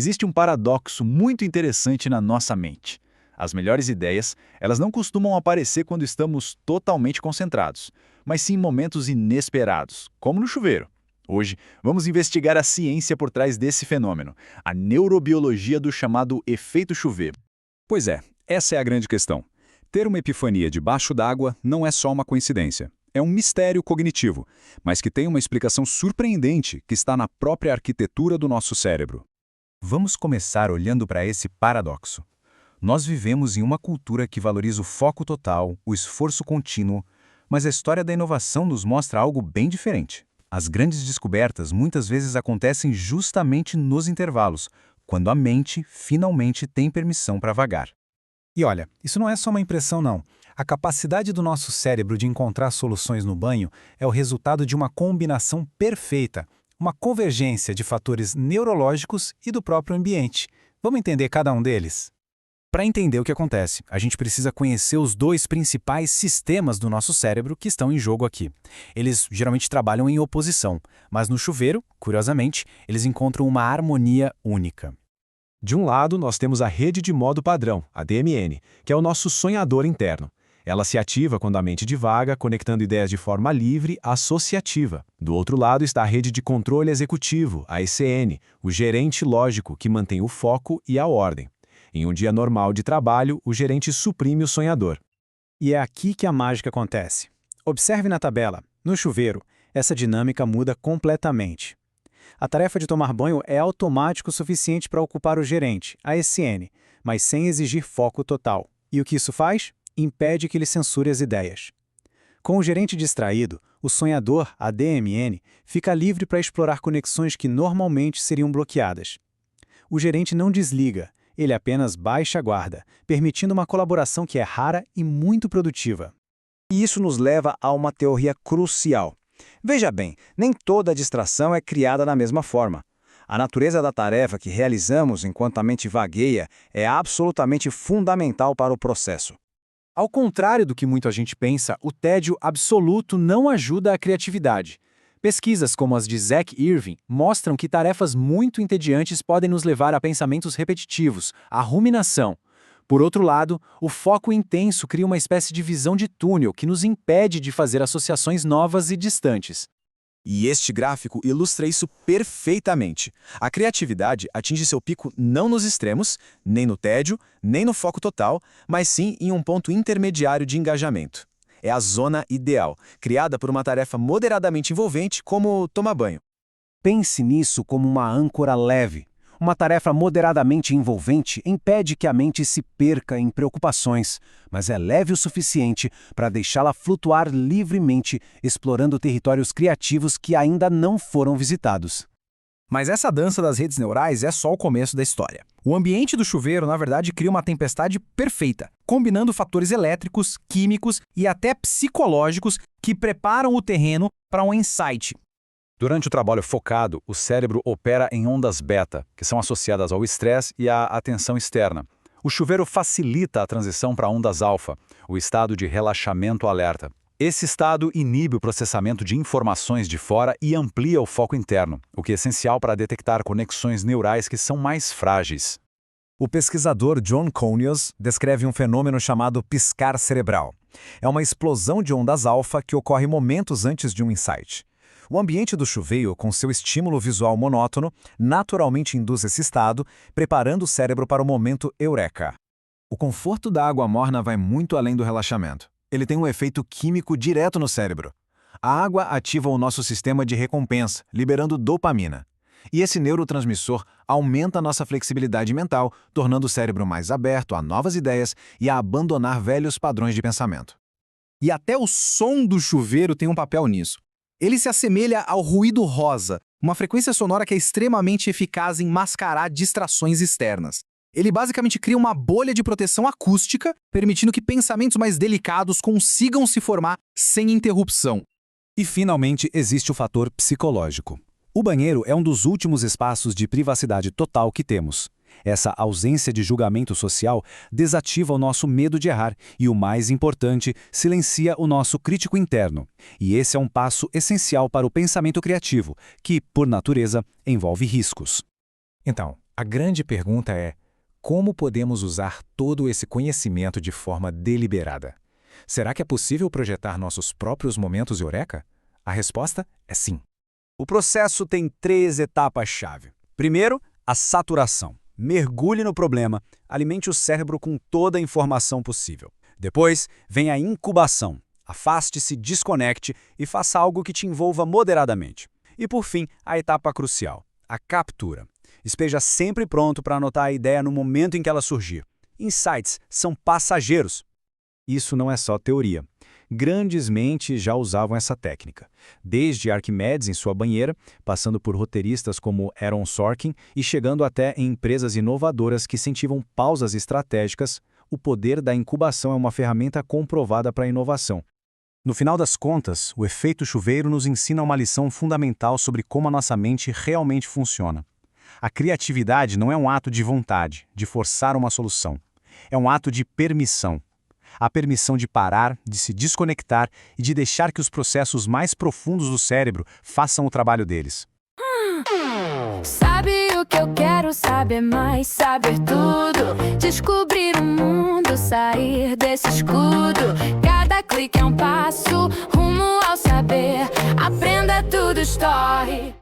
Existe um paradoxo muito interessante na nossa mente. As melhores ideias, elas não costumam aparecer quando estamos totalmente concentrados, mas sim em momentos inesperados, como no chuveiro. Hoje, vamos investigar a ciência por trás desse fenômeno, a neurobiologia do chamado efeito chuveiro. Pois é, essa é a grande questão. Ter uma epifania debaixo d'água não é só uma coincidência. É um mistério cognitivo, mas que tem uma explicação surpreendente que está na própria arquitetura do nosso cérebro. Vamos começar olhando para esse paradoxo. Nós vivemos em uma cultura que valoriza o foco total, o esforço contínuo, mas a história da inovação nos mostra algo bem diferente. As grandes descobertas muitas vezes acontecem justamente nos intervalos, quando a mente finalmente tem permissão para vagar. E olha, isso não é só uma impressão não. A capacidade do nosso cérebro de encontrar soluções no banho é o resultado de uma combinação perfeita, uma convergência de fatores neurológicos e do próprio ambiente. Vamos entender cada um deles? Para entender o que acontece, a gente precisa conhecer os dois principais sistemas do nosso cérebro que estão em jogo aqui. Eles geralmente trabalham em oposição, mas no chuveiro, curiosamente, eles encontram uma harmonia única. De um lado, nós temos a rede de modo padrão, a DMN, que é o nosso sonhador interno. Ela se ativa quando a mente divaga, conectando ideias de forma livre, associativa. Do outro lado está a rede de controle executivo, a ECN, o gerente lógico que mantém o foco e a ordem. Em um dia normal de trabalho, o gerente suprime o sonhador. E é aqui que a mágica acontece. Observe na tabela. No chuveiro, essa dinâmica muda completamente. A tarefa de tomar banho é automático o suficiente para ocupar o gerente, a ECN, mas sem exigir foco total. E o que isso faz? Impede que ele censure as ideias. Com o gerente distraído, o sonhador, a DMN, fica livre para explorar conexões que normalmente seriam bloqueadas. O gerente não desliga, ele apenas baixa a guarda, permitindo uma colaboração que é rara e muito produtiva. E isso nos leva a uma teoria crucial. Veja bem, nem toda distração é criada da mesma forma. A natureza da tarefa que realizamos enquanto a mente vagueia é absolutamente fundamental para o processo. Ao contrário do que muita gente pensa, o tédio absoluto não ajuda a criatividade. Pesquisas como as de Zach Irving mostram que tarefas muito entediantes podem nos levar a pensamentos repetitivos, a ruminação. Por outro lado, o foco intenso cria uma espécie de visão de túnel que nos impede de fazer associações novas e distantes. E este gráfico ilustra isso perfeitamente. A criatividade atinge seu pico não nos extremos, nem no tédio, nem no foco total, mas sim em um ponto intermediário de engajamento. É a zona ideal, criada por uma tarefa moderadamente envolvente, como tomar banho. Pense nisso como uma âncora leve. Uma tarefa moderadamente envolvente impede que a mente se perca em preocupações, mas é leve o suficiente para deixá-la flutuar livremente, explorando territórios criativos que ainda não foram visitados. Mas essa dança das redes neurais é só o começo da história. O ambiente do chuveiro, na verdade, cria uma tempestade perfeita, combinando fatores elétricos, químicos e até psicológicos que preparam o terreno para um insight. Durante o trabalho focado, o cérebro opera em ondas beta, que são associadas ao estresse e à atenção externa. O chuveiro facilita a transição para ondas alfa, o estado de relaxamento alerta. Esse estado inibe o processamento de informações de fora e amplia o foco interno, o que é essencial para detectar conexões neurais que são mais frágeis. O pesquisador John Conius descreve um fenômeno chamado piscar cerebral. É uma explosão de ondas alfa que ocorre momentos antes de um insight. O ambiente do chuveiro, com seu estímulo visual monótono, naturalmente induz esse estado, preparando o cérebro para o momento eureka. O conforto da água morna vai muito além do relaxamento. Ele tem um efeito químico direto no cérebro. A água ativa o nosso sistema de recompensa, liberando dopamina. E esse neurotransmissor aumenta nossa flexibilidade mental, tornando o cérebro mais aberto a novas ideias e a abandonar velhos padrões de pensamento. E até o som do chuveiro tem um papel nisso. Ele se assemelha ao ruído rosa, uma frequência sonora que é extremamente eficaz em mascarar distrações externas. Ele basicamente cria uma bolha de proteção acústica, permitindo que pensamentos mais delicados consigam se formar sem interrupção. E, finalmente, existe o fator psicológico. O banheiro é um dos últimos espaços de privacidade total que temos. Essa ausência de julgamento social desativa o nosso medo de errar e, o mais importante, silencia o nosso crítico interno. E esse é um passo essencial para o pensamento criativo, que, por natureza, envolve riscos. Então, A grande pergunta é: como podemos usar todo esse conhecimento de forma deliberada? Será que é possível projetar nossos próprios momentos eureka? A resposta é sim. O processo tem 3 etapas-chave. Primeiro, a saturação. Mergulhe no problema, alimente o cérebro com toda a informação possível. Depois, vem a incubação. Afaste-se, desconecte e faça algo que te envolva moderadamente. E por fim, a etapa crucial, a captura. Esteja sempre pronto para anotar a ideia no momento em que ela surgir. Insights são passageiros. Isso não é só teoria. Grandes mentes já usavam essa técnica, desde Arquimedes em sua banheira, passando por roteiristas como Aaron Sorkin e chegando até em empresas inovadoras que incentivam pausas estratégicas. O poder da incubação é uma ferramenta comprovada para a inovação. No final das contas, o efeito chuveiro nos ensina uma lição fundamental sobre como a nossa mente realmente funciona. A criatividade não é um ato de vontade, de forçar uma solução. É um ato de permissão. A permissão de parar, de se desconectar e de deixar que os processos mais profundos do cérebro façam o trabalho deles. Sabe o que eu quero saber mais, saber tudo, descobrir o mundo, sair desse escudo. Cada clique é um passo rumo ao saber. Aprenda tudo, story.